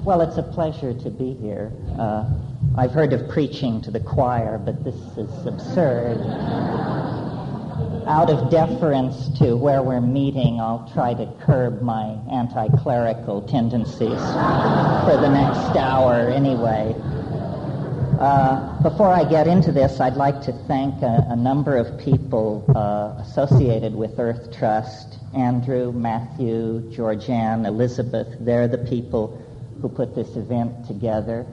Well, it's a pleasure to be here. I've heard of preaching to the choir, but this is absurd. Out of deference to where we're meeting, I'll try to curb my anti-clerical tendencies for the next hour anyway. Before I get into this, I'd like to thank a number of people associated with Earth Trust. Andrew, Matthew, Georgianne, Elizabeth, they're the people who put this event together.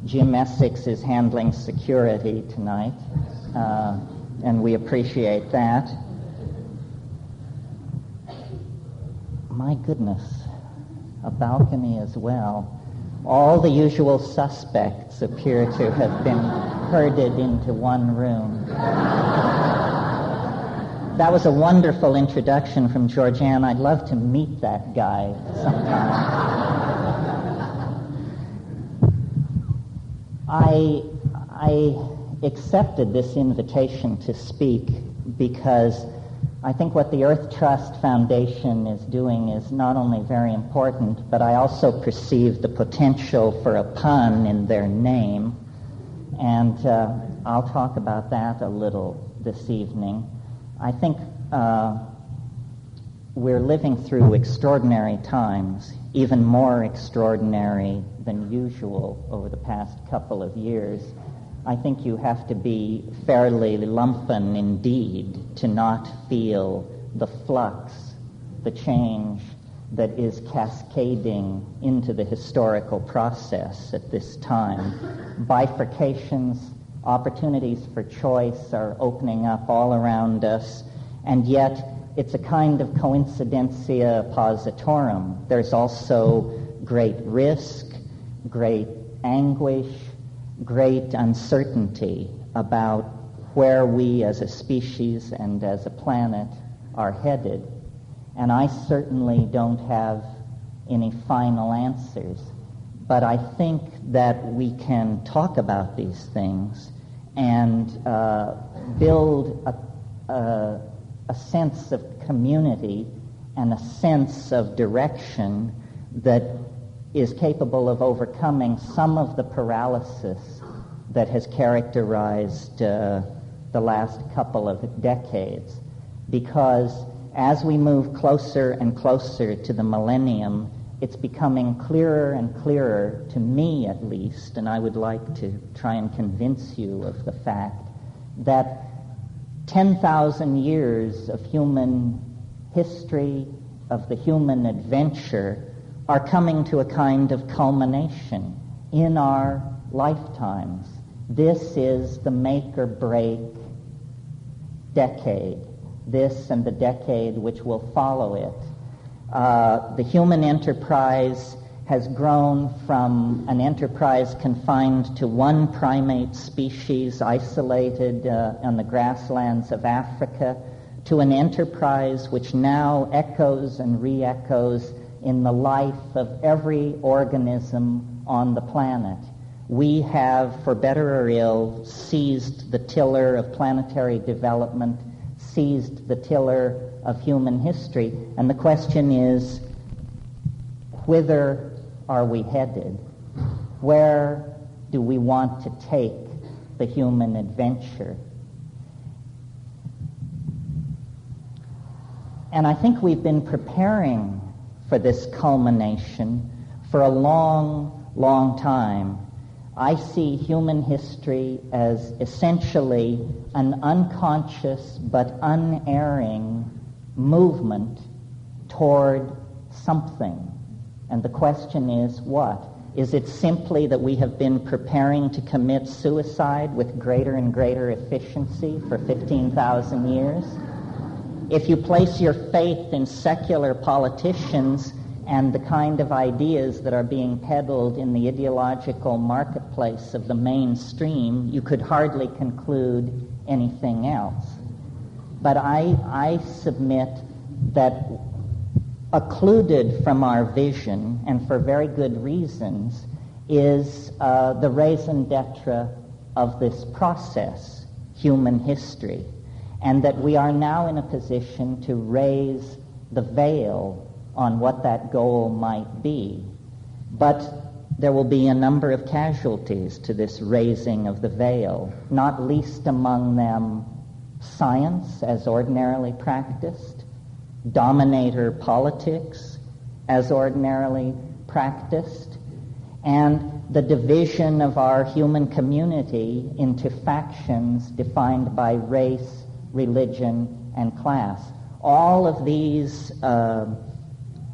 Jim Essex is handling security tonight, and we appreciate that. My goodness, a balcony as well. All the usual suspects appear to have been herded into one room. That was a wonderful introduction from Georgianne. I'd love to meet that guy sometime. I accepted this invitation to speak because I think what the Earth Trust Foundation is doing is not only very important, but I also perceive the potential for a pun in their name. And I'll talk about that a little this evening. I think we're living through extraordinary times, even more extraordinary than usual over the past couple of years. I think you have to be fairly lumpen indeed to not feel the flux, the change that is cascading into the historical process at this time. Bifurcations, opportunities for choice are opening up all around us, and yet it's a kind of coincidentia positorum. There's also great risk, great anguish, great uncertainty about where we as a species and as a planet are headed. And I certainly don't have any final answers, but I think that we can talk about these things and build a sense of community and a sense of direction that is capable of overcoming some of the paralysis that has characterized the last couple of decades. Because as we move closer and closer to the millennium, it's becoming clearer and clearer, to me at least, and I would like to try and convince you of the fact that 10,000 years of human history, of the human adventure, are coming to a kind of culmination in our lifetimes. This is the make or break decade, this and the decade which will follow it. The human enterprise has grown from an enterprise confined to one primate species isolated on the grasslands of Africa to an enterprise which now echoes and re-echoes in the life of every organism on the planet. We have, for better or ill, seized the tiller of planetary development, seized the tiller of human history, and the question is, whither are we headed? Where do we want to take the human adventure? And I think we've been preparing for this culmination for a long, long time. I see human history as essentially an unconscious but unerring movement toward something. And the question is, what? Is it simply that we have been preparing to commit suicide with greater and greater efficiency for 15,000 years? If you place your faith in secular politicians and the kind of ideas that are being peddled in the ideological marketplace of the mainstream, you could hardly conclude anything else. But I submit that occluded from our vision, and for very good reasons, is the raison d'etre of this process, human history, and that we are now in a position to raise the veil on what that goal might be. But there will be a number of casualties to this raising of the veil, not least among them science as ordinarily practiced, dominator politics as ordinarily practiced, and the division of our human community into factions defined by race, religion, and class. All of these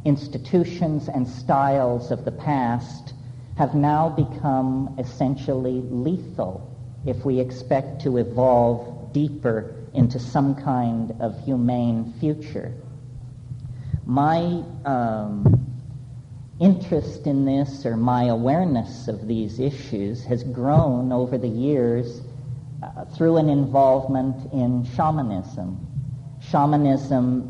institutions and styles of the past have now become essentially lethal if we expect to evolve deeper into some kind of humane future. My interest in this, or my awareness of these issues, has grown over the years through an involvement in shamanism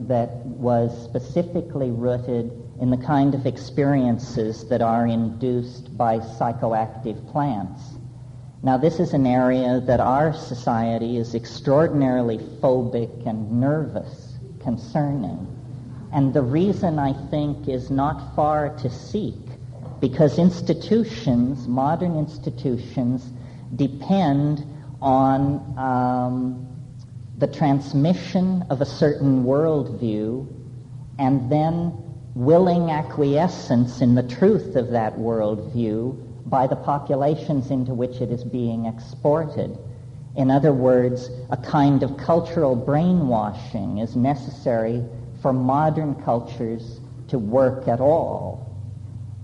that was specifically rooted in the kind of experiences that are induced by psychoactive plants. Now, this is an area that our society is extraordinarily phobic and nervous concerning. And the reason, I think, is not far to seek, because institutions, modern institutions, depend on the transmission of a certain worldview and then willing acquiescence in the truth of that worldview by the populations into which it is being exported. In other words, a kind of cultural brainwashing is necessary for modern cultures to work at all.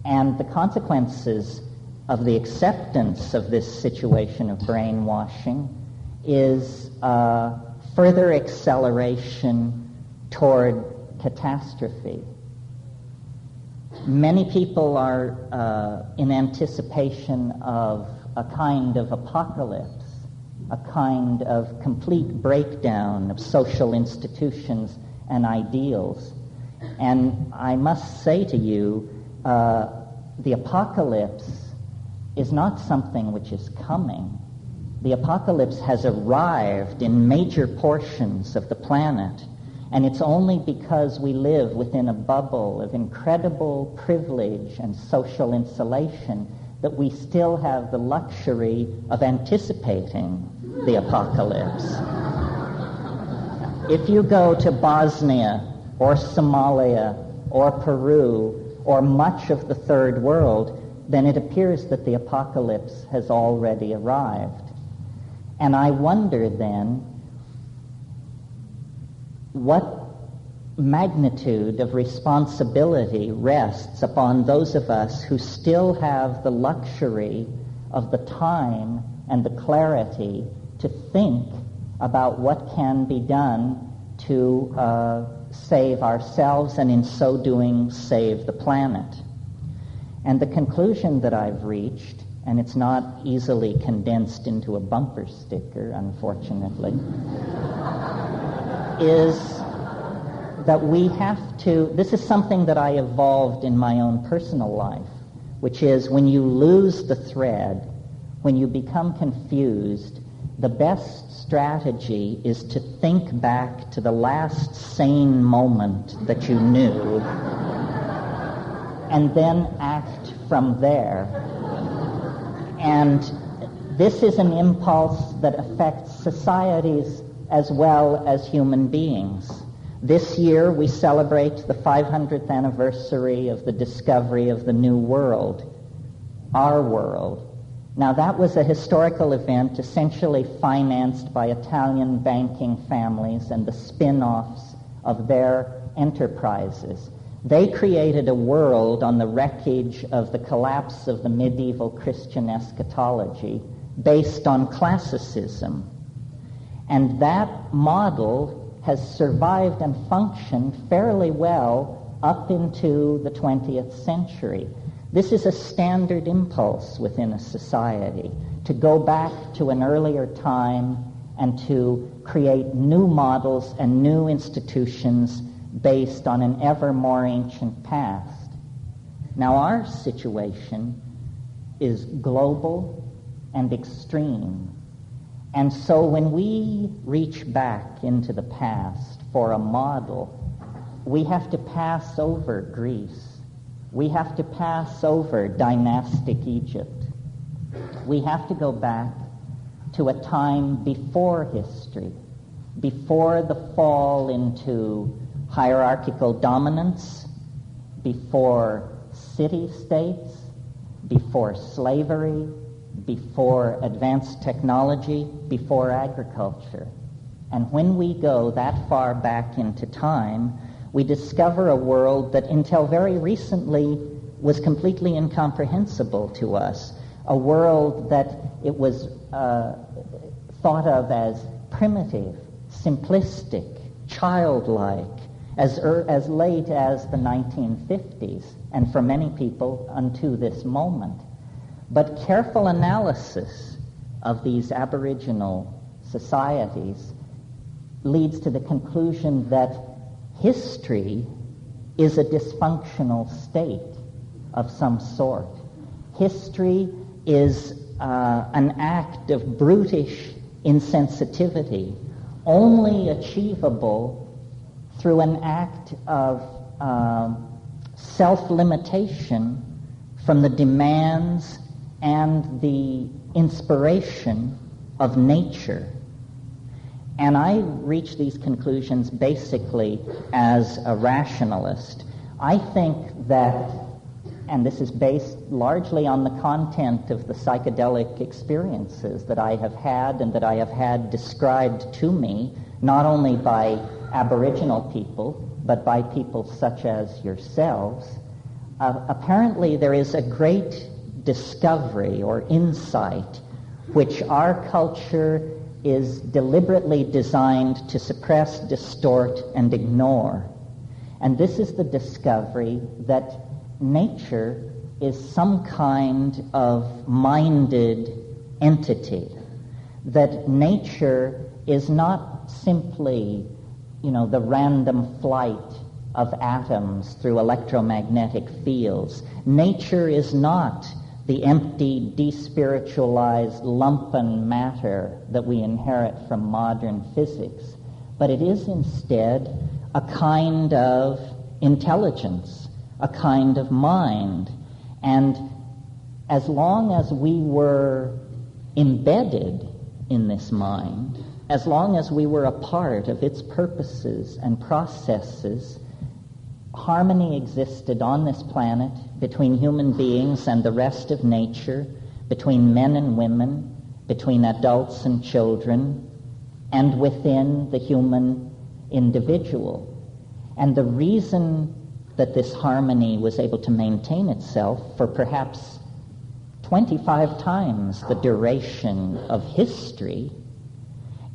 And the consequences of the acceptance of this situation of brainwashing is further acceleration toward catastrophe. Many people are in anticipation of a kind of apocalypse, a kind of complete breakdown of social institutions and ideals. And I must say to you, the apocalypse is not something which is coming. The apocalypse has arrived in major portions of the planet, and it's only because we live within a bubble of incredible privilege and social insulation that we still have the luxury of anticipating the apocalypse. If you go to Bosnia or Somalia or Peru or much of the third world, then it appears that the apocalypse has already arrived. And I wonder then, what magnitude of responsibility rests upon those of us who still have the luxury of the time and the clarity to think about what can be done to save ourselves, and in so doing save the planet. And the conclusion that I've reached, and it's not easily condensed into a bumper sticker, unfortunately, is that we have to, this is something that I evolved in my own personal life, which is when you lose the thread, when you become confused, the best strategy is to think back to the last sane moment that you knew and then act from there. And this is an impulse that affects societies as well as human beings. This year we celebrate the 500th anniversary of the discovery of the New World, our world. Now, that was a historical event essentially financed by Italian banking families and the spin-offs of their enterprises. They created a world on the wreckage of the collapse of the medieval Christian eschatology based on classicism. And that model has survived and functioned fairly well up into the 20th century. This is a standard impulse within a society, to go back to an earlier time and to create new models and new institutions based on an ever more ancient past. Now, our situation is global and extreme. And so when we reach back into the past for a model, we have to pass over Greece. We have to pass over dynastic Egypt. We have to go back to a time before history, before the fall into hierarchical dominance, before city-states, before slavery, before advanced technology, before agriculture. And when we go that far back into time, we discover a world that until very recently was completely incomprehensible to us, a world that it was thought of as primitive, simplistic, childlike, as late as the 1950s, and for many people unto this moment. But careful analysis of these Aboriginal societies leads to the conclusion that history is a dysfunctional state of some sort. History is an act of brutish insensitivity, only achievable through an act of self-limitation from the demands and the inspiration of nature. And I reach these conclusions basically as a rationalist. I think that, and this is based largely on the content of the psychedelic experiences that I have had and that I have had described to me, not only by Aboriginal people, but by people such as yourselves. Apparently there is a great discovery or insight which our culture is deliberately designed to suppress, distort, and ignore. And this is the discovery that nature is some kind of minded entity, that nature is not simply, the random flight of atoms through electromagnetic fields. Nature is not the empty, despiritualized lumpen matter that we inherit from modern physics, but it is instead a kind of intelligence, a kind of mind. And as long as we were embedded in this mind, as long as we were a part of its purposes and processes, harmony existed on this planet between human beings and the rest of nature, between men and women, between adults and children, and within the human individual. And the reason that this harmony was able to maintain itself for perhaps 25 times the duration of history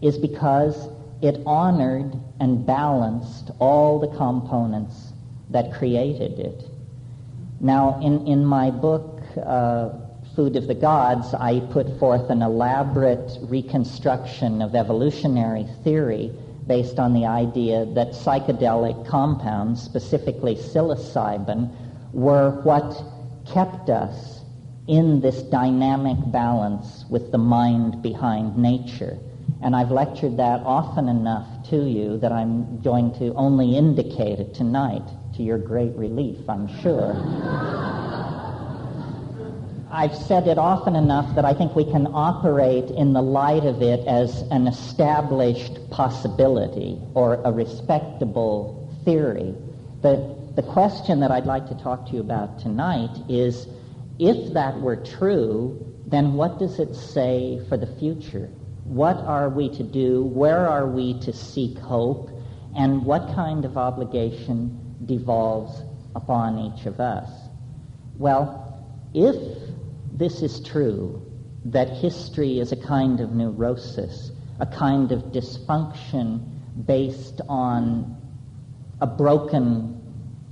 is because it honored and balanced all the components that created it. Now, in my book, Food of the Gods, I put forth an elaborate reconstruction of evolutionary theory based on the idea that psychedelic compounds, specifically psilocybin, were what kept us in this dynamic balance with the mind behind nature. And I've lectured that often enough to you that I'm going to only indicate it tonight, to your great relief, I'm sure. I've said it often enough that I think we can operate in the light of it as an established possibility or a respectable theory. The question that I'd like to talk to you about tonight is, if that were true, then what does it say for the future? What are we to do? Where are we to seek hope? And what kind of obligation devolves upon each of us? Well, if this is true, that history is a kind of neurosis, a kind of dysfunction based on a broken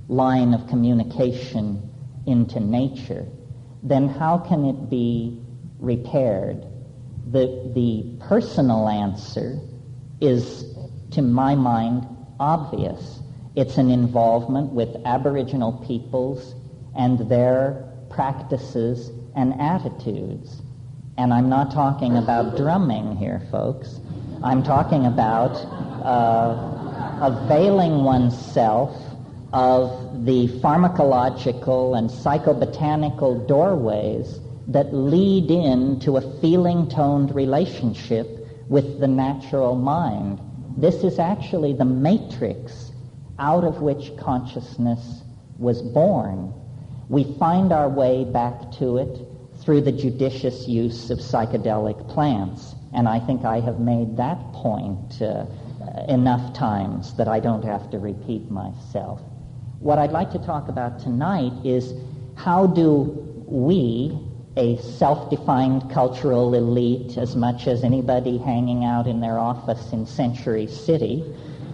line of communication into nature, then how can it be repaired? The personal answer is, to my mind, obvious. It's an involvement with Aboriginal peoples and their practices and attitudes. And I'm not talking about drumming here, folks. I'm talking about availing oneself of the pharmacological and psychobotanical doorways that lead into a feeling-toned relationship with the natural mind. This is actually the matrix out of which consciousness was born. We find our way back to it through the judicious use of psychedelic plants. And I think I have made that point enough times that I don't have to repeat myself. What I'd like to talk about tonight is how do we, a self-defined cultural elite, as much as anybody hanging out in their office in Century City,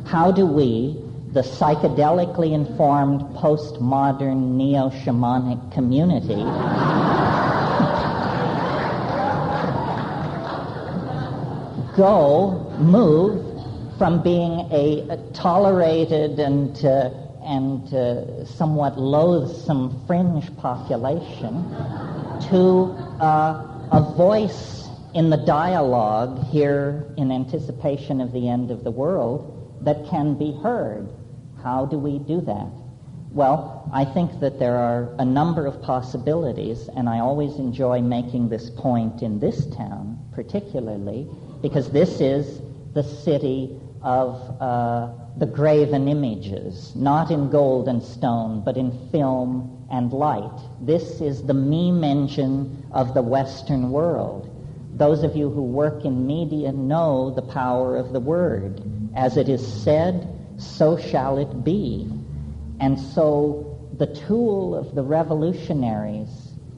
how do we, the psychedelically informed postmodern neo-shamanic community, move from being a tolerated and somewhat loathsome fringe population to a voice in the dialogue here in anticipation of the end of the world that can be heard. How do we do that? Well, I think that there are a number of possibilities, and I always enjoy making this point in this town particularly, because this is the city of the graven images, not in gold and stone, but in film and light. This is the meme engine of the Western world. Those of you who work in media know the power of the word. As it is said, so shall it be. And so the tool of the revolutionaries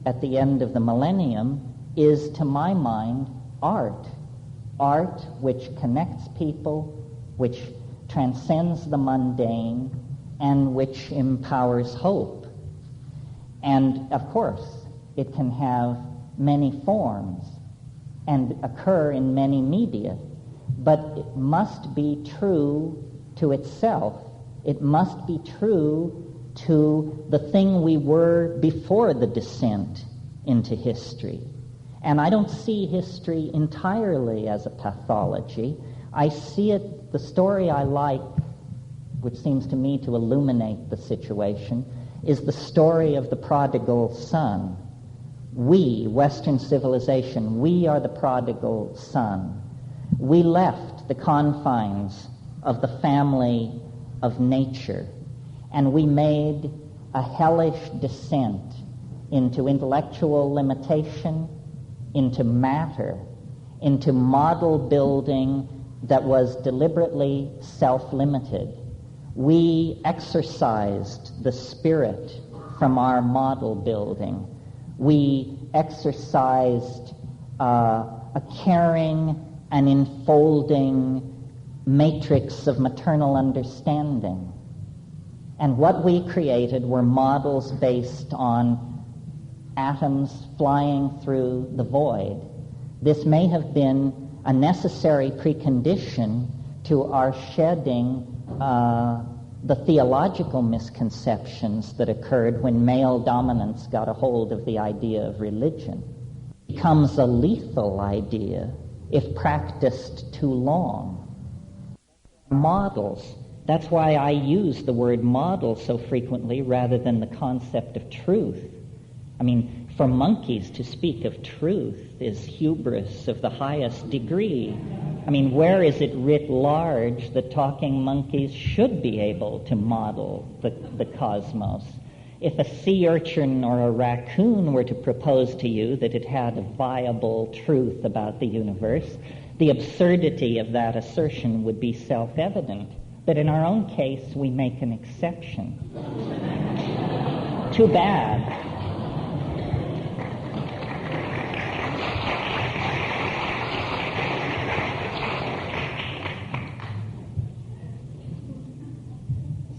at the end of the millennium is, to my mind, art. Art which connects people, which transcends the mundane, and which empowers hope. And, of course, it can have many forms and occur in many media, but it must be true to itself. It must be true to the thing we were before the descent into history. And I don't see history entirely as a pathology. I see it, the story I like, which seems to me to illuminate the situation, is the story of the prodigal son. We, Western civilization, we are the prodigal son. We left the confines of the family of nature, and we made a hellish descent into intellectual limitation, into matter, into model building that was deliberately self-limited. We exorcised the spirit from our model building. We exercised a caring and enfolding matrix of maternal understanding. And what we created were models based on atoms flying through the void. This may have been a necessary precondition to our shedding the theological misconceptions that occurred when male dominance got a hold of the idea of religion. It becomes a lethal idea if practiced too long. Models. That's why I use the word model so frequently rather than the concept of truth. I mean, for monkeys to speak of truth is hubris of the highest degree. I mean, where is it writ large that talking monkeys should be able to model the cosmos? If a sea urchin or a raccoon were to propose to you that it had a viable truth about the universe, the absurdity of that assertion would be self-evident. But in our own case, we make an exception. Too bad.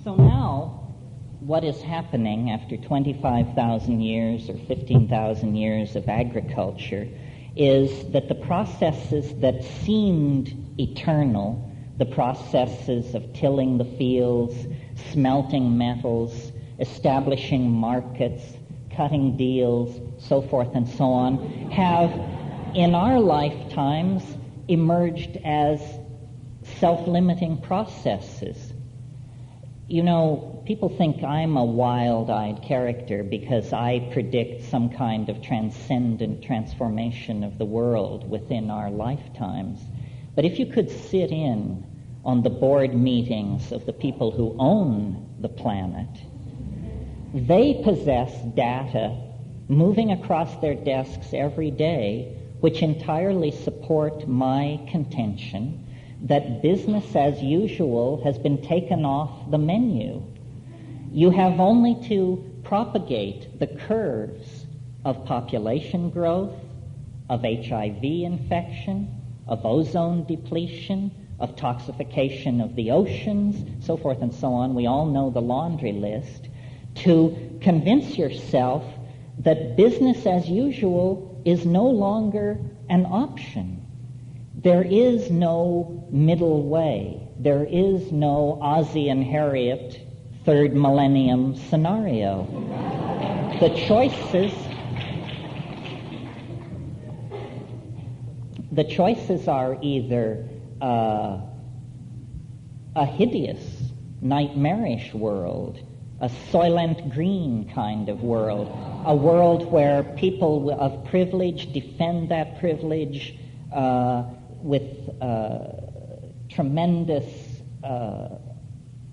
So now, what is happening after 25,000 years or 15,000 years of agriculture is that the processes that seemed eternal, the processes of tilling the fields, smelting metals, establishing markets, cutting deals, so forth and so on, have in our lifetimes emerged as self-limiting processes. You know, people think I'm a wild-eyed character because I predict some kind of transcendent transformation of the world within our lifetimes. But if you could sit in on the board meetings of the people who own the planet, they possess data moving across their desks every day which entirely support my contention that business as usual has been taken off the menu. You have only to propagate the curves of population growth, of HIV infection, of ozone depletion, of toxification of the oceans, so forth and so on. We all know the laundry list, to convince yourself that business as usual is no longer an option. There is no middle way. There is no Ozzie and Harriet third millennium scenario. The choices are either a hideous, nightmarish world, a Soylent Green kind of world, a world where people of privilege defend that privilege with tremendous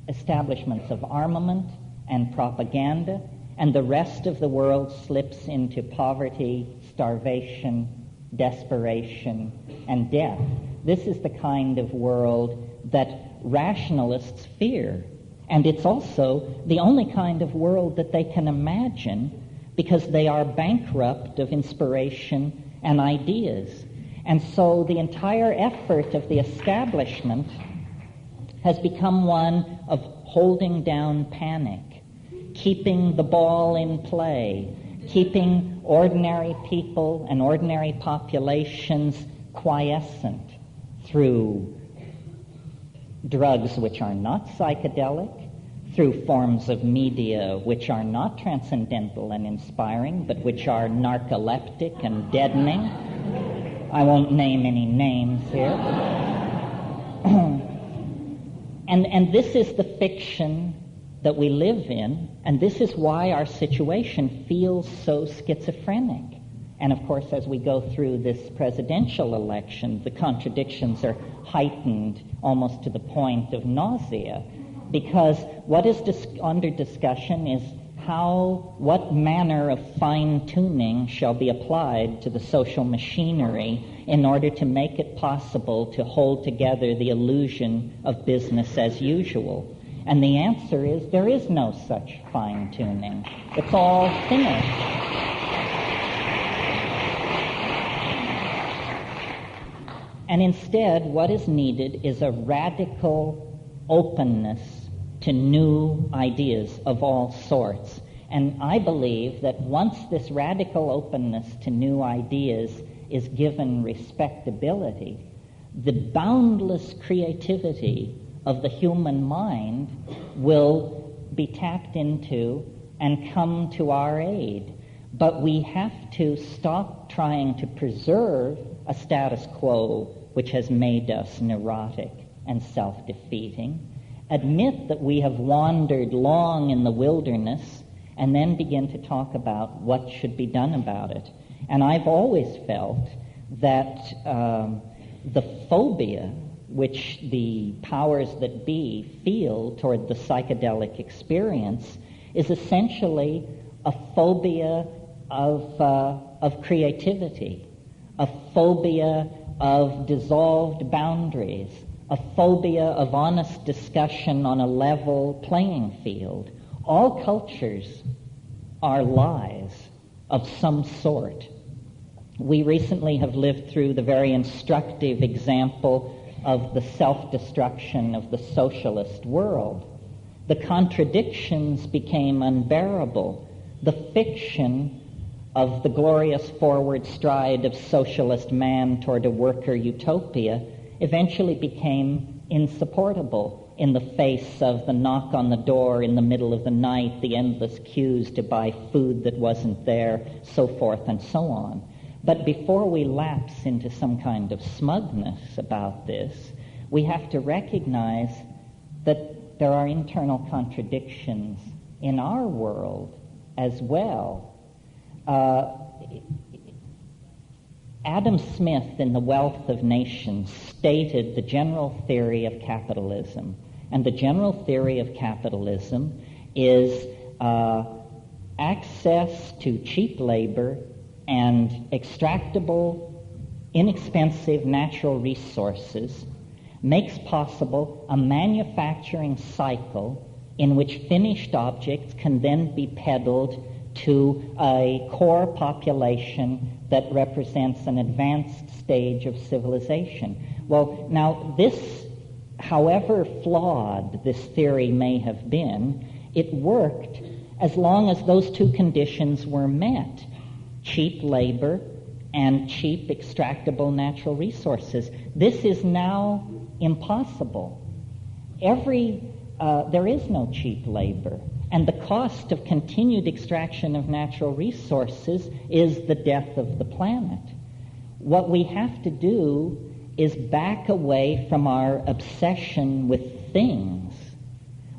establishments of armament and propaganda, and the rest of the world slips into poverty, starvation, desperation, and death. This is the kind of world that rationalists fear. And it's also the only kind of world that they can imagine because they are bankrupt of inspiration and ideas. And so the entire effort of the establishment has become one of holding down panic, keeping the ball in play, keeping ordinary people and ordinary populations quiescent through drugs which are not psychedelic, through forms of media which are not transcendental and inspiring, but which are narcoleptic and deadening. I won't name any names here. And this is the fiction that we live in, and this is why our situation feels so schizophrenic. And of course, as we go through this presidential election, the contradictions are heightened almost to the point of nausea, because what is under discussion is what manner of fine-tuning shall be applied to the social machinery in order to make it possible to hold together the illusion of business as usual. And the answer is there is no such fine-tuning. It's all finished. And instead, what is needed is a radical openness to new ideas of all sorts. And I believe that once this radical openness to new ideas is given respectability, the boundless creativity of the human mind will be tapped into and come to our aid. But we have to stop trying to preserve a status quo which has made us neurotic and self-defeating, admit that we have wandered long in the wilderness, and then begin to talk about what should be done about it. And I've always felt that the phobia which the powers that be feel toward the psychedelic experience is essentially a phobia of creativity, a phobia of dissolved boundaries, a phobia of honest discussion on a level playing field. All cultures are lies of some sort. We recently have lived through the very instructive example of the self-destruction of the socialist world. The contradictions became unbearable. The fiction of the glorious forward stride of socialist man toward a worker utopia eventually became insupportable in the face of the knock on the door in the middle of the night, the endless queues to buy food that wasn't there, so forth and so on. But before we lapse into some kind of smugness about this, we have to recognize that there are internal contradictions in our world as well. Adam Smith, in The Wealth of Nations, stated the general theory of capitalism. And the general theory of capitalism is access to cheap labor and extractable, inexpensive natural resources makes possible a manufacturing cycle in which finished objects can then be peddled to a core population that represents an advanced stage of civilization. Well, now this, however flawed this theory may have been, it worked as long as those two conditions were met: cheap labor and cheap extractable natural resources. This is now impossible. There is no cheap labor, and the cost of continued extraction of natural resources is the death of the planet. What we have to do is back away from our obsession with things.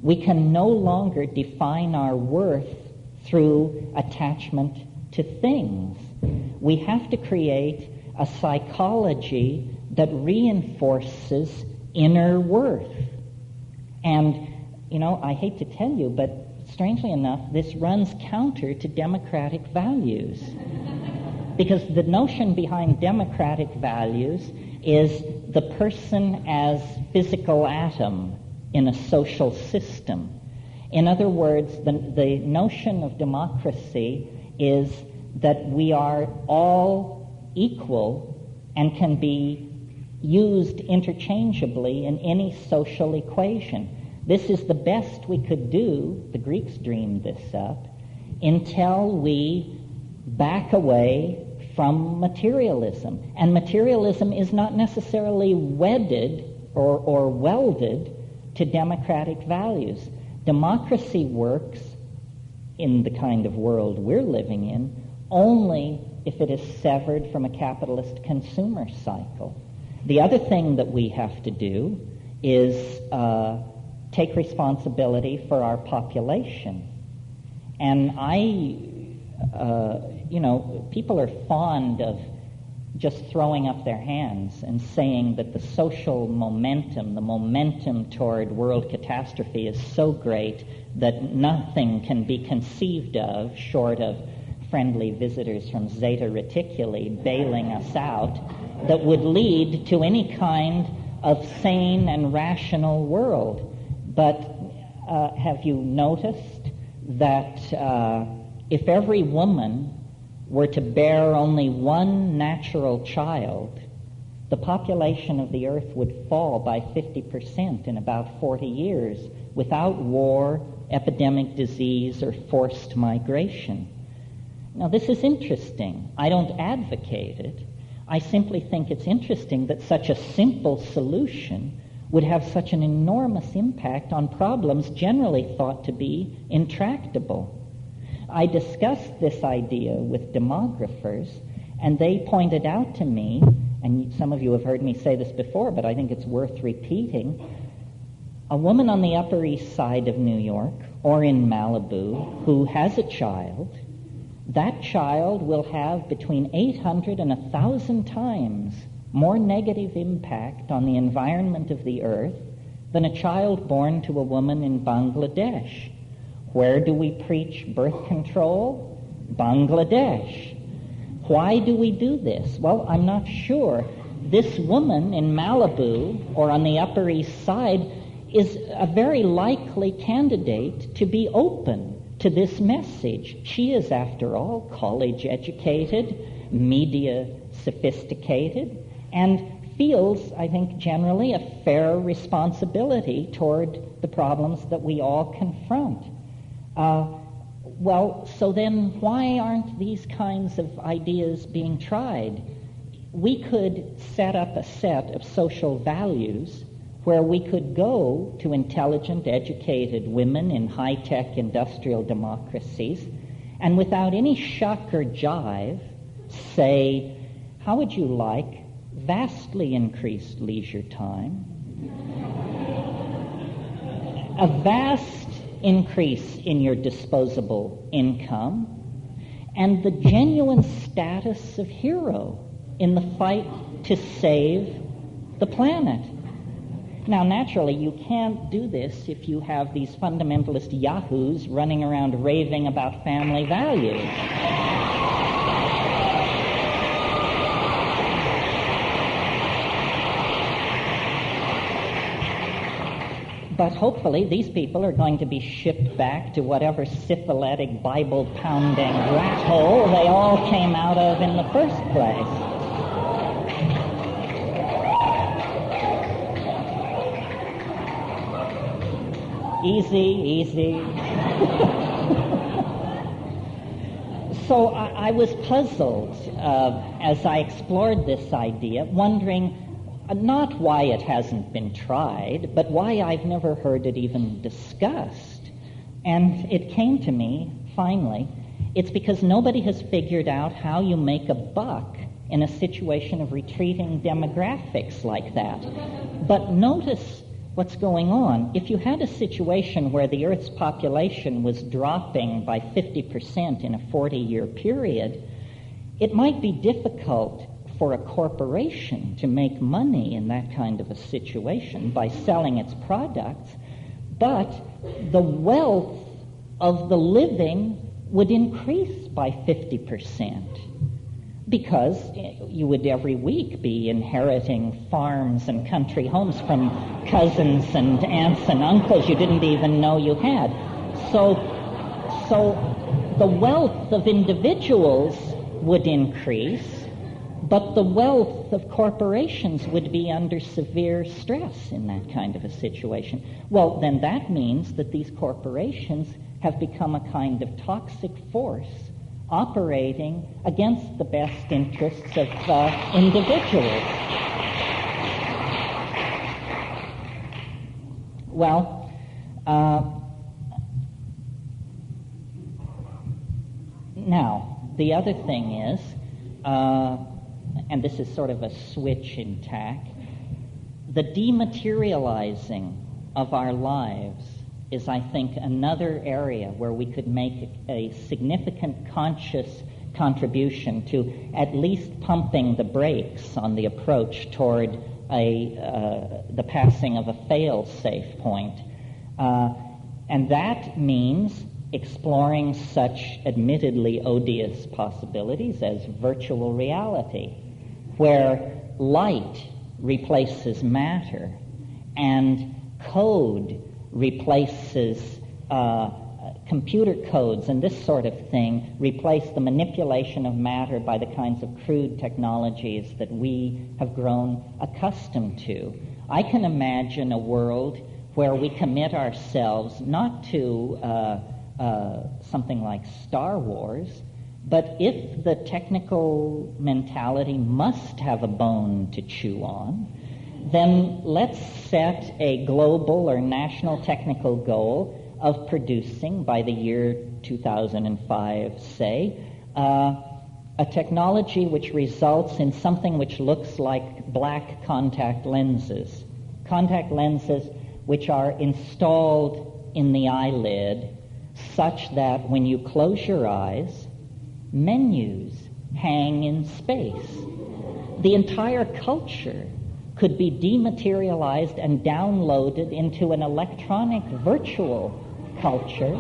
We can no longer define our worth through attachment to things. We have to create a psychology that reinforces inner worth. And, I hate to tell you, but strangely enough, this runs counter to democratic values. Because the notion behind democratic values is the person as physical atom in a social system. In other words, the notion of democracy is that we are all equal and can be used interchangeably in any social equation. This is the best we could do, the Greeks dreamed this up, until we back away from materialism. And materialism is not necessarily wedded or welded to democratic values. Democracy works in the kind of world we're living in only if it is severed from a capitalist consumer cycle. The other thing that we have to do is take responsibility for our population. And people are fond of just throwing up their hands and saying that the social momentum, the momentum toward world catastrophe is so great that nothing can be conceived of short of friendly visitors from Zeta Reticuli bailing us out that would lead to any kind of sane and rational world. But have you noticed that if every woman were to bear only one natural child, the population of the earth would fall by 50% in about 40 years without war, epidemic disease, or forced migration. Now, this is interesting. I don't advocate it. I simply think it's interesting that such a simple solution would have such an enormous impact on problems generally thought to be intractable. I discussed this idea with demographers, and they pointed out to me, and some of you have heard me say this before, but I think it's worth repeating, a woman on the Upper East Side of New York or in Malibu who has a child, that child will have between 800 and 1,000 times more negative impact on the environment of the earth than a child born to a woman in Bangladesh. Where do we preach birth control? Bangladesh. Why do we do this? Well, I'm not sure. This woman in Malibu or on the Upper East Side is a very likely candidate to be open to this message. She is, after all, college-educated, media-sophisticated, and feels, I think, generally a fair responsibility toward the problems that we all confront. So then why aren't these kinds of ideas being tried? We could set up a set of social values where we could go to intelligent, educated women in high-tech industrial democracies and without any shuck or jive say, how would you like vastly increased leisure time? a vast increase in your disposable income, and the genuine status of hero in the fight to save the planet. Now, naturally, you can't do this if you have these fundamentalist yahoos running around raving about family values. But hopefully these people are going to be shipped back to whatever syphilitic, Bible-pounding rat hole they all came out of in the first place. Easy. So I was puzzled as I explored this idea, wondering not why it hasn't been tried, but why I've never heard it even discussed. And it came to me, finally, it's because nobody has figured out how you make a buck in a situation of retreating demographics like that. But notice what's going on. If you had a situation where the Earth's population was dropping by 50% in a 40-year period, it might be difficult for a corporation to make money in that kind of a situation by selling its products, but the wealth of the living would increase by 50%, because you would every week be inheriting farms and country homes from cousins and aunts and uncles you didn't even know you had. So the wealth of individuals would increase, but the wealth of corporations would be under severe stress in that kind of a situation. Well, then that means that these corporations have become a kind of toxic force operating against the best interests of individuals. Well, now, the other thing is, and this is sort of a switch in tack, the dematerializing of our lives is, I think, another area where we could make a significant conscious contribution to at least pumping the brakes on the approach toward the passing of a fail-safe point. And that means exploring such admittedly odious possibilities as virtual reality, where light replaces matter and code replaces computer codes, and this sort of thing replace the manipulation of matter by the kinds of crude technologies that we have grown accustomed to. I can imagine a world where we commit ourselves not to something like Star Wars, but if the technical mentality must have a bone to chew on, then let's set a global or national technical goal of producing, by the year 2005, say, a technology which results in something which looks like black contact lenses which are installed in the eyelid such that when you close your eyes, menus hang in space. The entire culture could be dematerialized and downloaded into an electronic virtual culture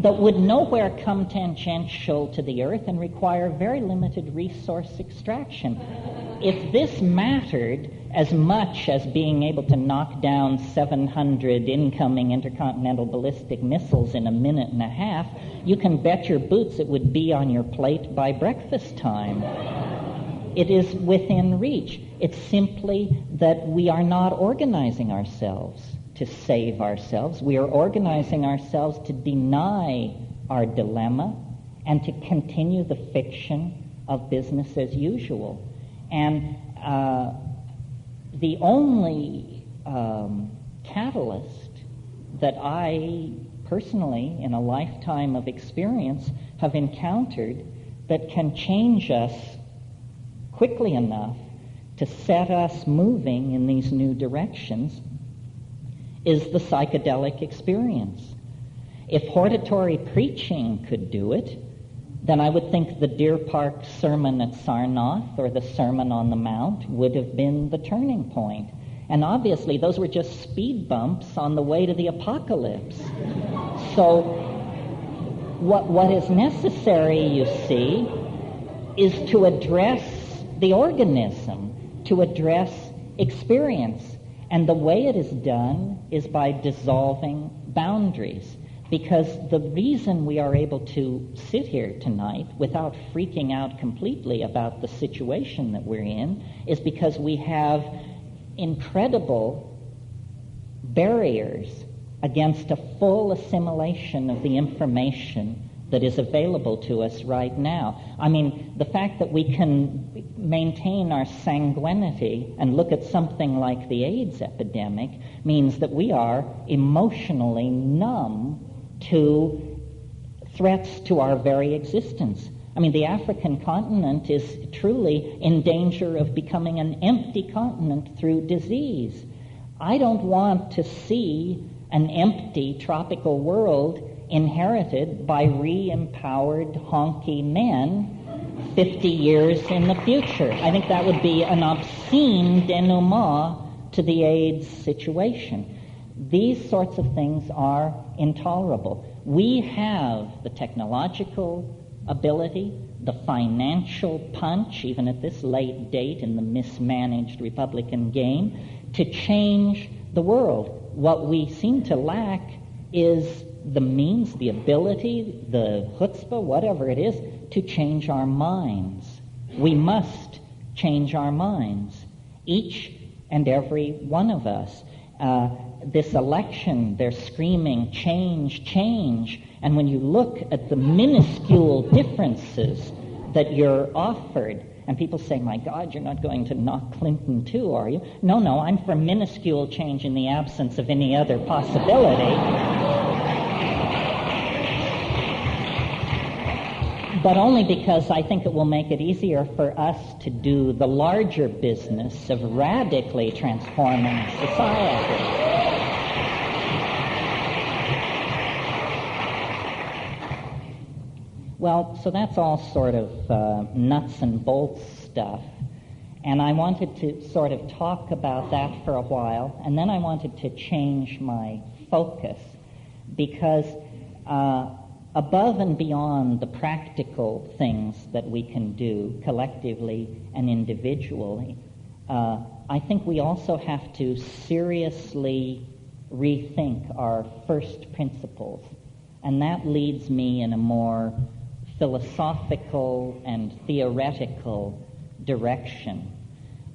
that would nowhere come tangential to the Earth and require very limited resource extraction. If this mattered as much as being able to knock down 700 incoming intercontinental ballistic missiles in a minute and a half, you can bet your boots it would be on your plate by breakfast time. It is within reach. It's simply that we are not organizing ourselves to save ourselves. We are organizing ourselves to deny our dilemma and to continue the fiction of business as usual. And the only catalyst that I personally, in a lifetime of experience, have encountered that can change us quickly enough to set us moving in these new directions is the psychedelic experience. If hortatory preaching could do it, then I would think the Deer Park sermon at Sarnath or the Sermon on the Mount would have been the turning point. And obviously, those were just speed bumps on the way to the apocalypse. So what is necessary, you see, is to address the organism, to address experience. And the way it is done is by dissolving boundaries. Because the reason we are able to sit here tonight without freaking out completely about the situation that we're in is because we have incredible barriers against a full assimilation of the information that is available to us right now. I mean, the fact that we can maintain our sanguinity and look at something like the AIDS epidemic means that we are emotionally numb to threats to our very existence. I mean, the African continent is truly in danger of becoming an empty continent through disease. I don't want to see an empty tropical world inherited by re-empowered honky men 50 years in the future. I think that would be an obscene denouement to the AIDS situation. These sorts of things are intolerable. We have the technological ability, the financial punch, even at this late date in the mismanaged Republican game, to change the world. What we seem to lack is the means, the ability, the chutzpah, whatever it is, to change our minds. We must change our minds, each and every one of us. This election, they're screaming, change, change. And when you look at the minuscule differences that you're offered, and people say, my God, you're not going to knock Clinton too, are you? No, I'm for minuscule change in the absence of any other possibility. But only because I think it will make it easier for us to do the larger business of radically transforming society. Well, so that's all sort of nuts and bolts stuff. And I wanted to sort of talk about that for a while, and then I wanted to change my focus because above and beyond the practical things that we can do collectively and individually, I think we also have to seriously rethink our first principles. And that leads me in a more philosophical and theoretical direction.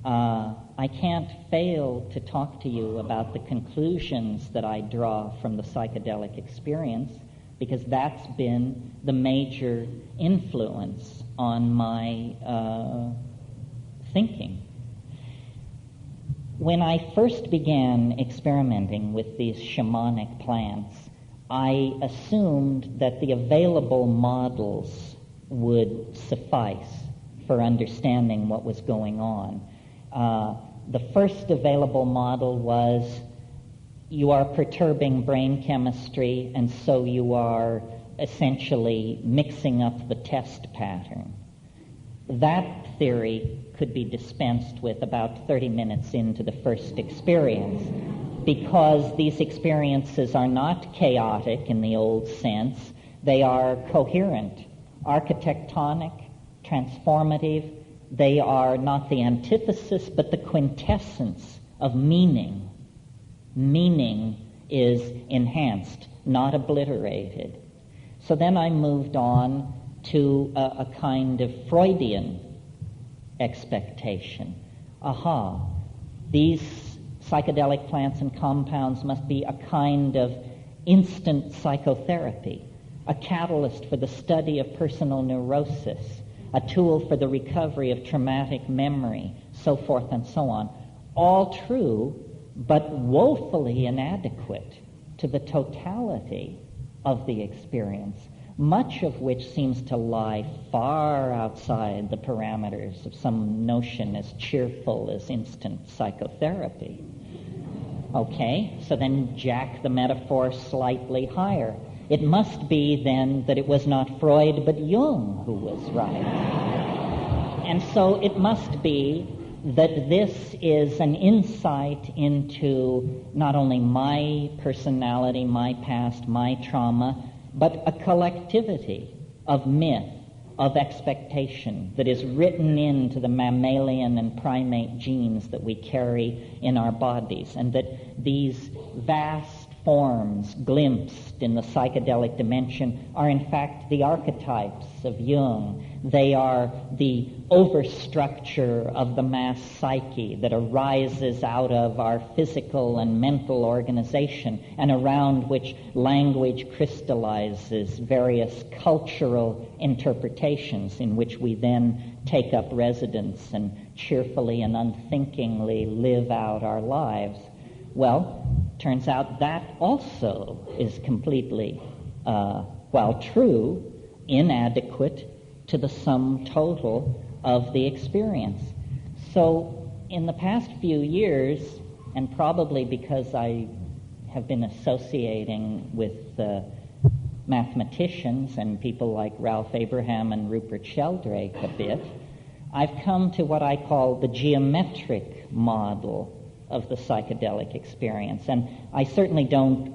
I can't fail to talk to you about the conclusions that I draw from the psychedelic experience, because that's been the major influence on my thinking. When I first began experimenting with these shamanic plants, I assumed that the available models would suffice for understanding what was going on. The first available model was you are perturbing brain chemistry, and so you are essentially mixing up the test pattern. That theory could be dispensed with about 30 minutes into the first experience, because these experiences are not chaotic in the old sense. They are coherent, architectonic, transformative. They are not the antithesis, but the quintessence of meaning. Meaning is enhanced, not obliterated. So then I moved on to a kind of Freudian expectation. These psychedelic plants and compounds must be a kind of instant psychotherapy, a catalyst for the study of personal neurosis, a tool for the recovery of traumatic memory, so forth and so on. All true, but woefully inadequate to the totality of the experience, much of which seems to lie far outside the parameters of some notion as cheerful as instant psychotherapy. Okay, so then jack the metaphor slightly higher. It must be then that it was not Freud but Jung who was right. And so it must be that this is an insight into not only my personality, my past, my trauma, but a collectivity of myth, of expectation that is written into the mammalian and primate genes that we carry in our bodies, and that these vast forms glimpsed in the psychedelic dimension are in fact the archetypes of Jung. They are the overstructure of the mass psyche that arises out of our physical and mental organization, and around which language crystallizes various cultural interpretations in which we then take up residence and cheerfully and unthinkingly live out our lives. Well, turns out that also is completely, while true, inadequate to the sum total of the experience. So in the past few years, and probably because I have been associating with mathematicians and people like Ralph Abraham and Rupert Sheldrake a bit, I've come to what I call the geometric model of the psychedelic experience. And I certainly don't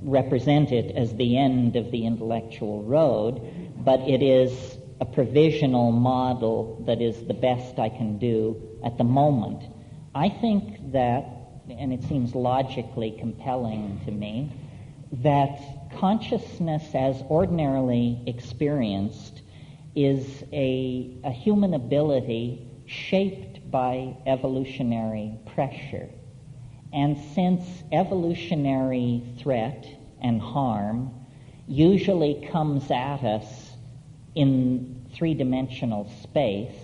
represent it as the end of the intellectual road, but it is a provisional model that is the best I can do at the moment. I think that, and it seems logically compelling to me, that consciousness as ordinarily experienced is a human ability shaped by evolutionary pressure. And since evolutionary threat and harm usually comes at us in three-dimensional space,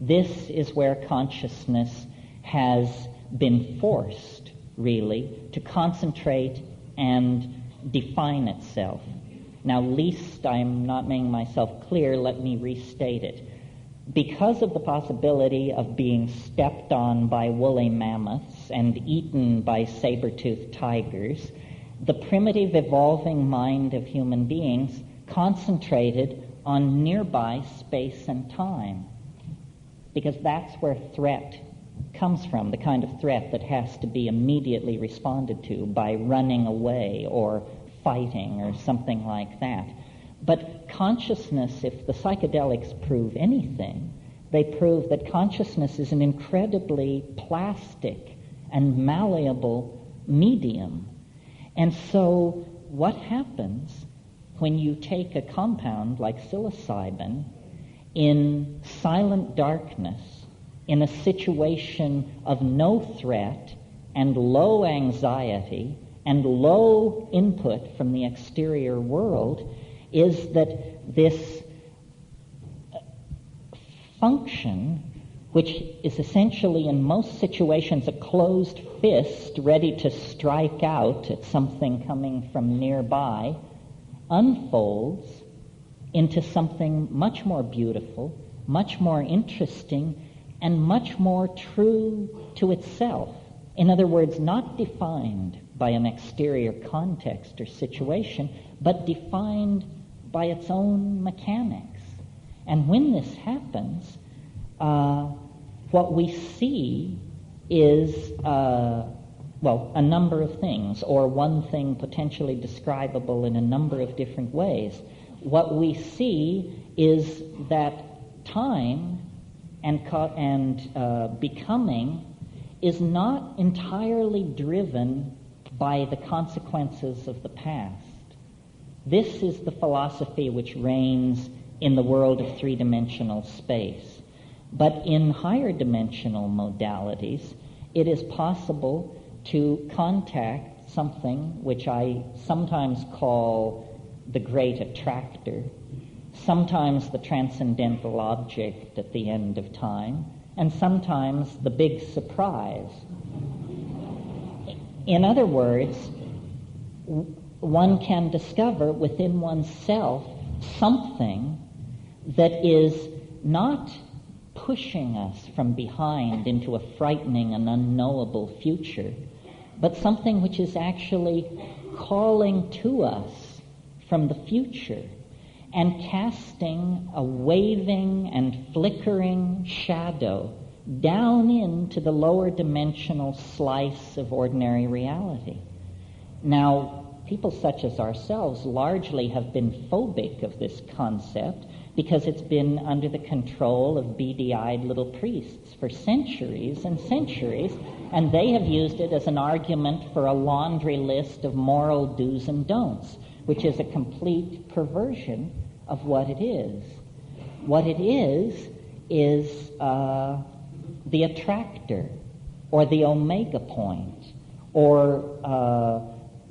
this is where consciousness has been forced, really, to concentrate and define itself. Now, lest I'm not making myself clear, let me restate it. Because of the possibility of being stepped on by woolly mammoths and eaten by saber-toothed tigers, the primitive evolving mind of human beings concentrated on nearby space and time, because that's where threat comes from, the kind of threat that has to be immediately responded to by running away or fighting or something like that. But consciousness, if the psychedelics prove anything, they prove that consciousness is an incredibly plastic and malleable medium. And so what happens when you take a compound like psilocybin in silent darkness, in a situation of no threat and low anxiety and low input from the exterior world, is that this function, which is essentially in most situations a closed fist ready to strike out at something coming from nearby, unfolds into something much more beautiful, much more interesting, and much more true to itself. In other words, not defined by an exterior context or situation, but defined by its own mechanics. And when this happens, what we see is, a number of things, or one thing potentially describable in a number of different ways. What we see is that time and becoming is not entirely driven by the consequences of the past. This is the philosophy which reigns in the world of three-dimensional space. But in higher dimensional modalities, it is possible to contact something which I sometimes call the great attractor, sometimes the transcendental object at the end of time, and sometimes the big surprise. In other words, one can discover within oneself something that is not pushing us from behind into a frightening and unknowable future, but something which is actually calling to us from the future and casting a waving and flickering shadow down into the lower dimensional slice of ordinary reality. Now, people such as ourselves largely have been phobic of this concept because it's been under the control of beady-eyed little priests for centuries and centuries, and they have used it as an argument for a laundry list of moral do's and don'ts, which is a complete perversion of what it is. What it is the attractor, or the omega point, or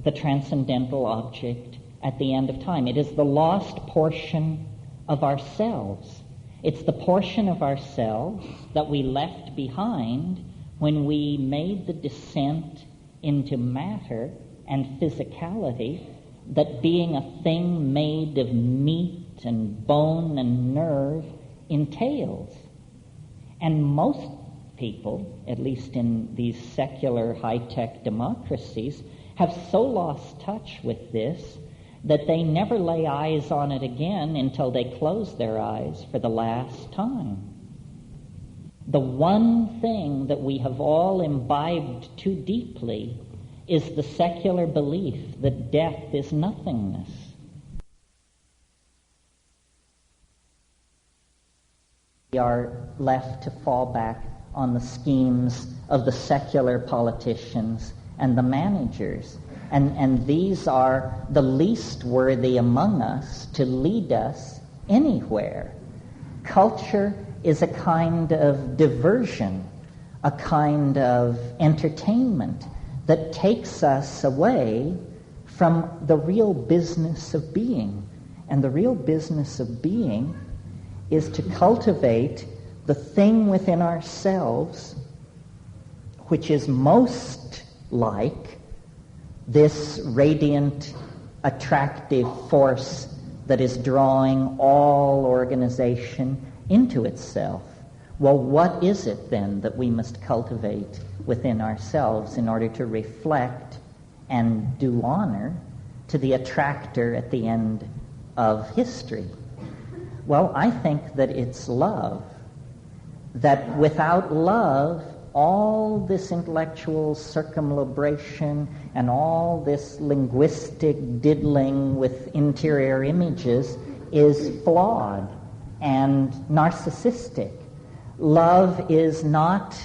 the transcendental object at the end of time. It is the lost portion of ourselves. It's the portion of ourselves that we left behind when we made the descent into matter and physicality, that being a thing made of meat and bone and nerve entails. And most people, at least in these secular high-tech democracies, have so lost touch with this that they never lay eyes on it again until they close their eyes for the last time. The one thing that we have all imbibed too deeply is the secular belief that death is nothingness. We are left to fall back on the schemes of the secular politicians and the managers. And these are the least worthy among us to lead us anywhere. Culture is a kind of diversion, a kind of entertainment that takes us away from the real business of being. And the real business of being is to cultivate the thing within ourselves which is most like this radiant, attractive force that is drawing all organization into itself. Well, what is it then that we must cultivate within ourselves in order to reflect and do honor to the attractor at the end of history? Well, I think that it's love. That without love, all this intellectual circumlabration and all this linguistic diddling with interior images is flawed and narcissistic. Love is not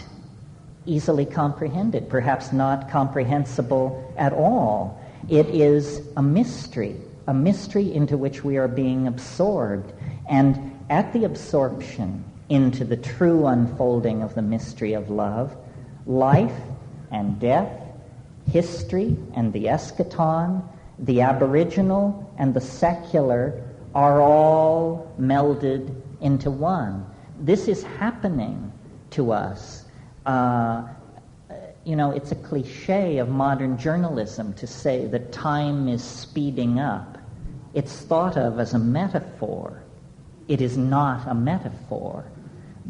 easily comprehended, perhaps not comprehensible at all. It is a mystery into which we are being absorbed. And at the absorption into the true unfolding of the mystery of love, life and death, history and the eschaton, the aboriginal and the secular are all melded into one. This is happening to us. It's a cliche of modern journalism to say that time is speeding up. It's thought of as a metaphor. It is not a metaphor.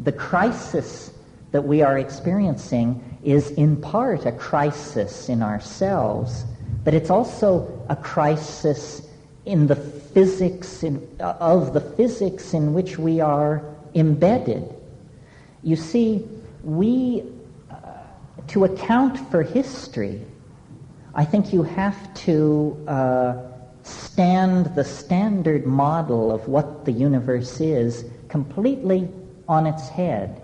The crisis that we are experiencing is in part a crisis in ourselves, but it's also a crisis in the physics of the physics in which we are embedded. You see, to account for history, I think you have to stand the standard model of what the universe is completely on its head.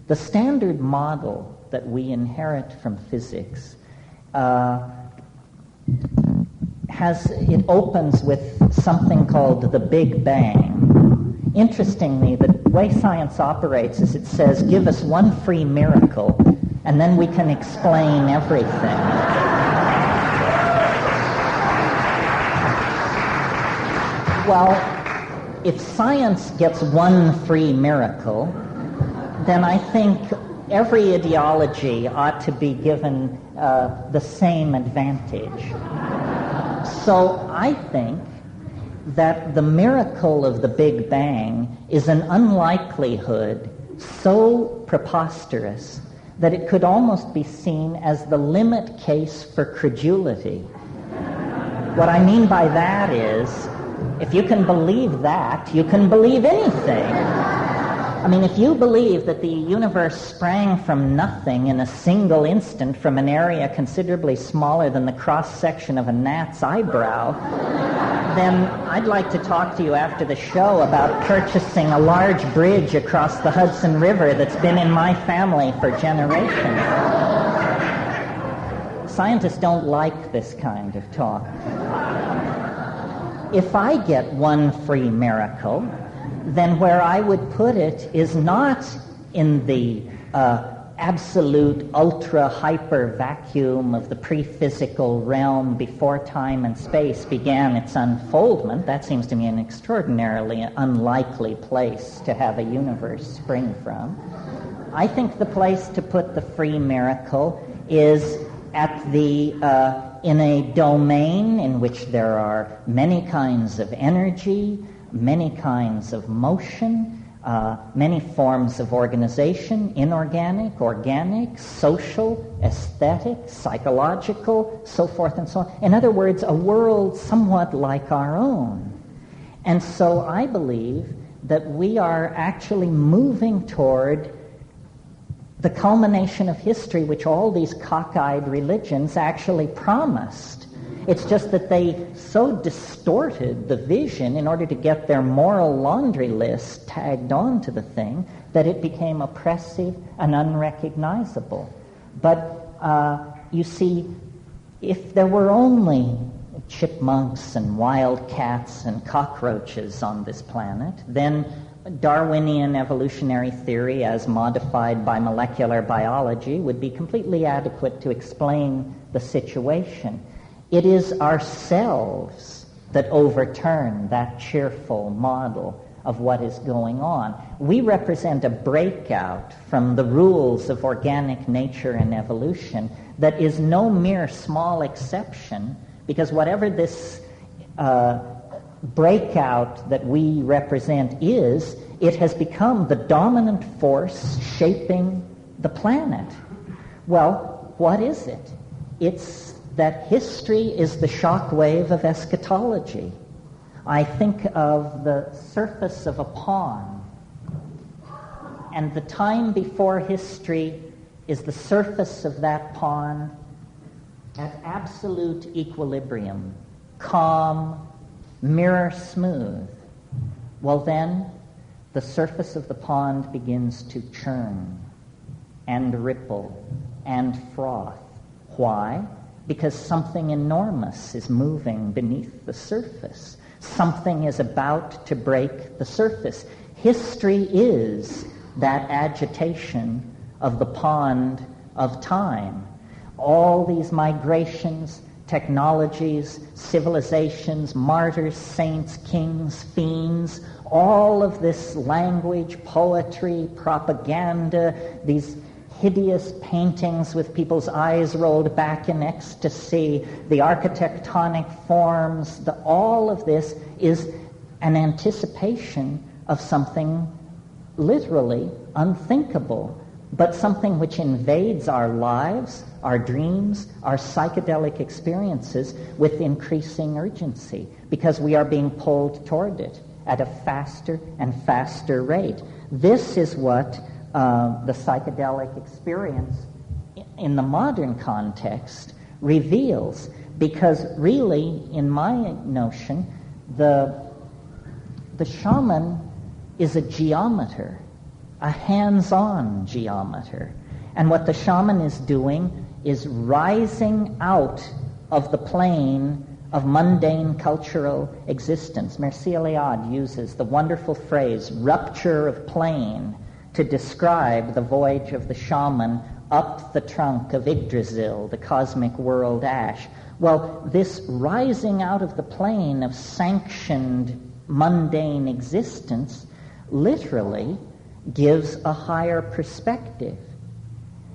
The standard model that we inherit from physics opens with something called the Big Bang. Interestingly, the way science operates is it says, give us one free miracle, and then we can explain everything. Well, if science gets one free miracle, then I think every ideology ought to be given the same advantage. So I think that the miracle of the Big Bang is an unlikelihood so preposterous that it could almost be seen as the limit case for credulity. What I mean by that is, if you can believe that, you can believe anything. I mean, if you believe that the universe sprang from nothing in a single instant from an area considerably smaller than the cross-section of a gnat's eyebrow, then I'd like to talk to you after the show about purchasing a large bridge across the Hudson River that's been in my family for generations. Scientists don't like this kind of talk. If I get one free miracle, then where I would put it is not in the absolute ultra-hyper vacuum of the pre-physical realm before time and space began its unfoldment. That seems to me an extraordinarily unlikely place to have a universe spring from. I think the place to put the free miracle is at the in a domain in which there are many kinds of energy, many kinds of motion, many forms of organization, inorganic, organic, social, aesthetic, psychological, so forth and so on. In other words, a world somewhat like our own. And so I believe that we are actually moving toward the culmination of history which all these cockeyed religions actually promised. It's just that they so distorted the vision in order to get their moral laundry list tagged onto the thing that it became oppressive and unrecognizable. But you see, if there were only chipmunks and wildcats and cockroaches on this planet, then Darwinian evolutionary theory as modified by molecular biology would be completely adequate to explain the situation. It is ourselves that overturn that cheerful model of what is going on. We represent a breakout from the rules of organic nature and evolution that is no mere small exception, because whatever this breakout that we represent is, it has become the dominant force shaping the planet. Well, what is it? It's that history is the shock wave of eschatology. I think of the surface of a pond, and the time before history is the surface of that pond at absolute equilibrium, calm, mirror smooth. Well then, the surface of the pond begins to churn and ripple and froth. Why? Because something enormous is moving beneath the surface. Something is about to break the surface. History is that agitation of the pond of time. All these migrations, technologies, civilizations, martyrs, saints, kings, fiends, all of this language, poetry, propaganda, these hideous paintings with people's eyes rolled back in ecstasy, the architectonic forms, all of this is an anticipation of something literally unthinkable, but something which invades our lives, our dreams, our psychedelic experiences with increasing urgency, because we are being pulled toward it at a faster and faster rate. This is what the psychedelic experience in the modern context reveals, because really, in my notion, the shaman is a geometer, a hands-on geometer. And what the shaman is doing is rising out of the plane of mundane cultural existence. Mircea Eliade uses the wonderful phrase, rupture of plane, to describe the voyage of the shaman up the trunk of Yggdrasil, the cosmic world ash. Well, this rising out of the plane of sanctioned mundane existence literally gives a higher perspective.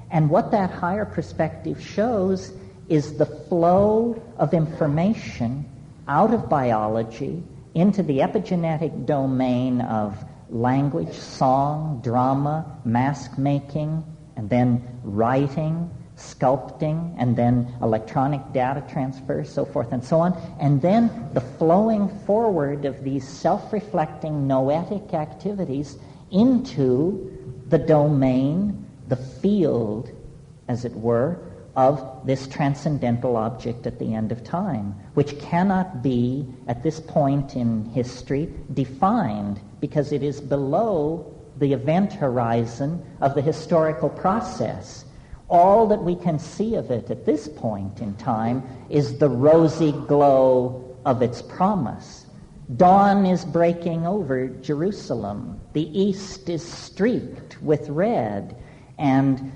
And what that higher perspective shows is the flow of information out of biology into the epigenetic domain of language, song, drama, mask making, and then writing, sculpting, and then electronic data transfer, so forth and so on, and then the flowing forward of these self-reflecting noetic activities into the domain, the field, as it were, of this transcendental object at the end of time, which cannot be, at this point in history, defined because it is below the event horizon of the historical process. All that we can see of it at this point in time is the rosy glow of its promise. Dawn is breaking over Jerusalem. The east is streaked with red. And,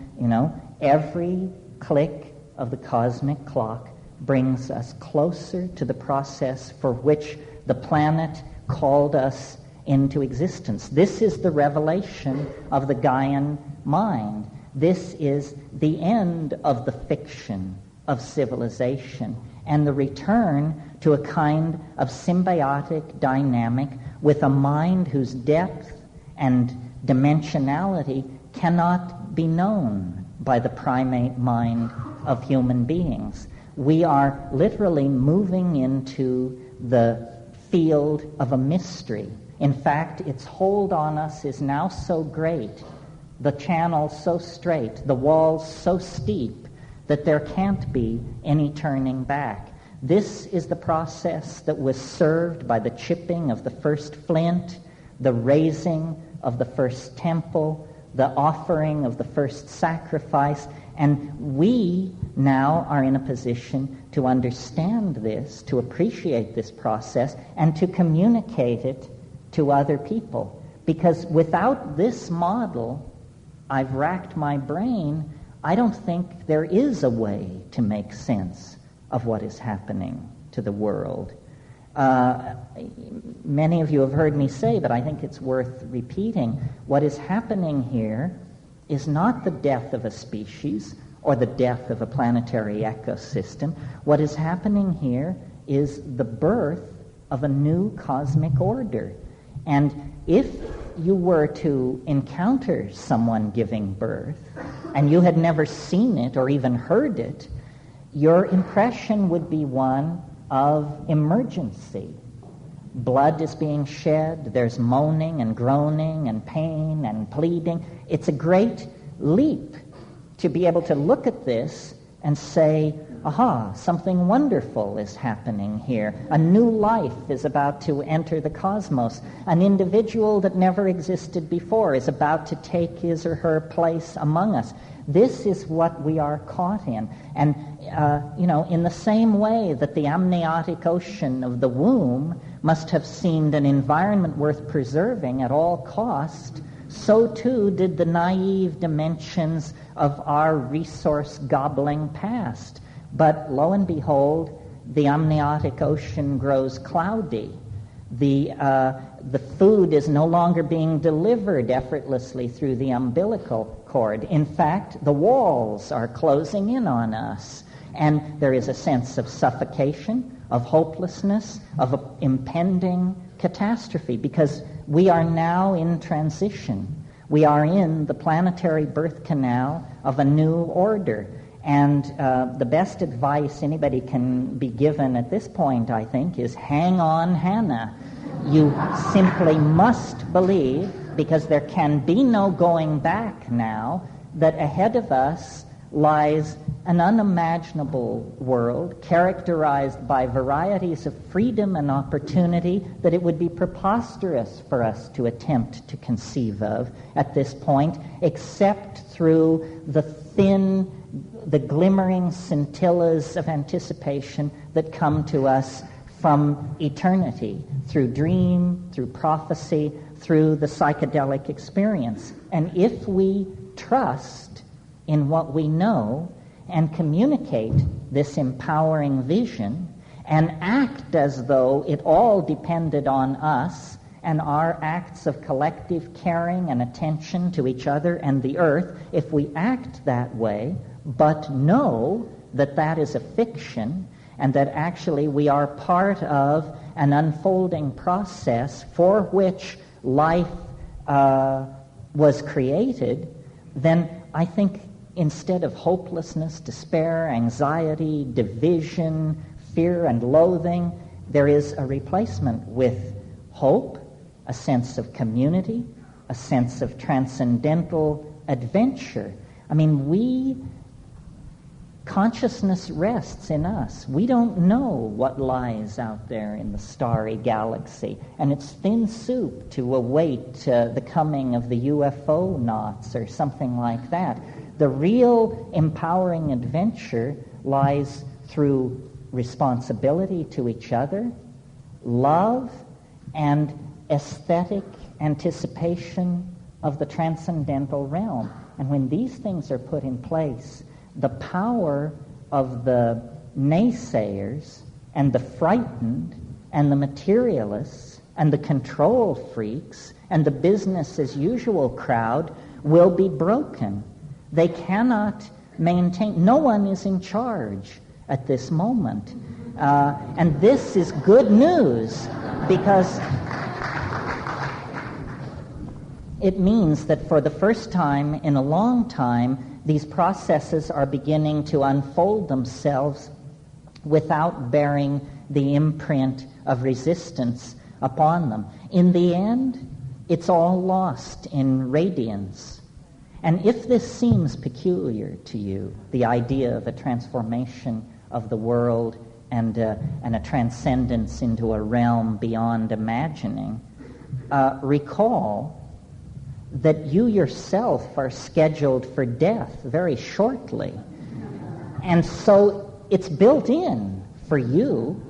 every click of the cosmic clock brings us closer to the process for which the planet called us into existence. This is the revelation of the Gaian mind. This is the end of the fiction of civilization and the return to a kind of symbiotic dynamic with a mind whose depth and dimensionality cannot be known by the primate mind of human beings. We are literally moving into the field of a mystery. In fact, its hold on us is now so great, the channel so straight, the walls so steep, that there can't be any turning back. This is the process that was served by the chipping of the first flint, the raising of the first temple, the offering of the first sacrifice, and we now are in a position to understand this, to appreciate this process, and to communicate it to other people. Because without this model, I've racked my brain, I don't think there is a way to make sense of what is happening to the world. Many of you have heard me say, but I think it's worth repeating, what is happening here is not the death of a species or the death of a planetary ecosystem. What is happening here is the birth of a new cosmic order. And if you were to encounter someone giving birth, and you had never seen it or even heard it, your impression would be one of emergency. Blood is being shed, there's moaning and groaning and pain and pleading. It's a great leap to be able to look at this and say, aha, something wonderful is happening here. A new life is about to enter the cosmos. An individual that never existed before is about to take his or her place among us. This is what we are caught in. And, in the same way that the amniotic ocean of the womb must have seemed an environment worth preserving at all cost, so too did the naive dimensions of our resource-gobbling past. But lo and behold, the amniotic ocean grows cloudy. The food is no longer being delivered effortlessly through the umbilical cord. In fact, the walls are closing in on us. And there is a sense of suffocation, of hopelessness, of impending catastrophe, because we are now in transition. We are in the planetary birth canal of a new order. And the best advice anybody can be given at this point, I think, is hang on, Hannah. You simply must believe, because there can be no going back now, that ahead of us lies an unimaginable world characterized by varieties of freedom and opportunity that it would be preposterous for us to attempt to conceive of at this point, except through the glimmering scintillas of anticipation that come to us from eternity, through dream, through prophecy, through the psychedelic experience. And if we trust in what we know and communicate this empowering vision and act as though it all depended on us and our acts of collective caring and attention to each other and the earth, if we act that way, but know that that is a fiction and that actually we are part of an unfolding process for which life was created, then I think instead of hopelessness, despair, anxiety, division, fear, and loathing, there is a replacement with hope, a sense of community, a sense of transcendental adventure. I mean, consciousness rests in us. We don't know what lies out there in the starry galaxy, and it's thin soup to await the coming of the UFO knots or something like that. The real empowering adventure lies through responsibility to each other, love, and aesthetic anticipation of the transcendental realm. And when these things are put in place, the power of the naysayers and the frightened and the materialists and the control freaks and the business as usual crowd will be broken. They cannot maintain. No one is in charge at this moment. And this is good news, because it means that for the first time in a long time, these processes are beginning to unfold themselves without bearing the imprint of resistance upon them. In the end, it's all lost in radiance. And if this seems peculiar to you, the idea of a transformation of the world and a transcendence into a realm beyond imagining, recall that you yourself are scheduled for death very shortly. And so it's built in for you.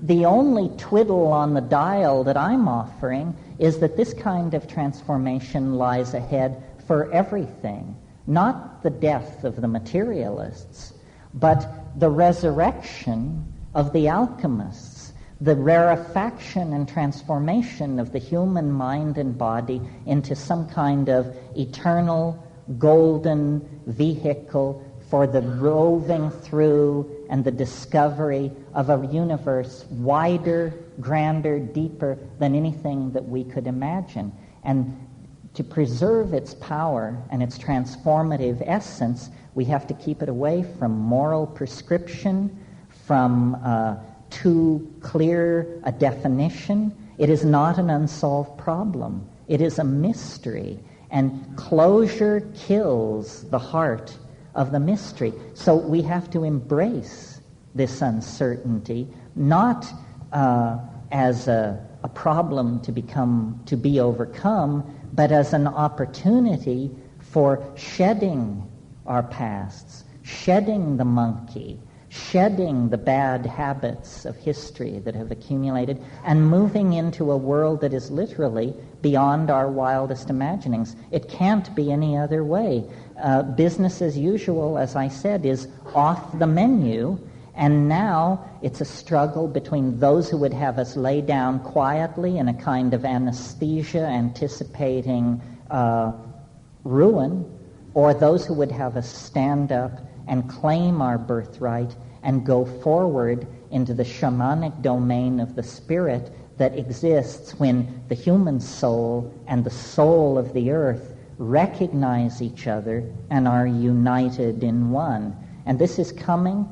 The only twiddle on the dial that I'm offering is that this kind of transformation lies ahead for everything. Not the death of the materialists, but the resurrection of the alchemists, the rarefaction and transformation of the human mind and body into some kind of eternal golden vehicle for the roving through and the discovery of a universe wider, grander, deeper than anything that we could imagine. And to preserve its power and its transformative essence, we have to keep it away from moral prescription, from too clear a definition. It is not an unsolved problem. It is a mystery, and closure kills the heart of the mystery. So we have to embrace this uncertainty, not as a problem to be overcome, but as an opportunity for shedding our pasts, shedding the monkey, shedding the bad habits of history that have accumulated, and moving into a world that is literally beyond our wildest imaginings. It can't be any other way. Business as usual, as I said, is off the menu, and now it's a struggle between those who would have us lay down quietly in a kind of anesthesia anticipating ruin, or those who would have us stand up and claim our birthright and go forward into the shamanic domain of the spirit that exists when the human soul and the soul of the earth recognize each other and are united in one. And this is coming.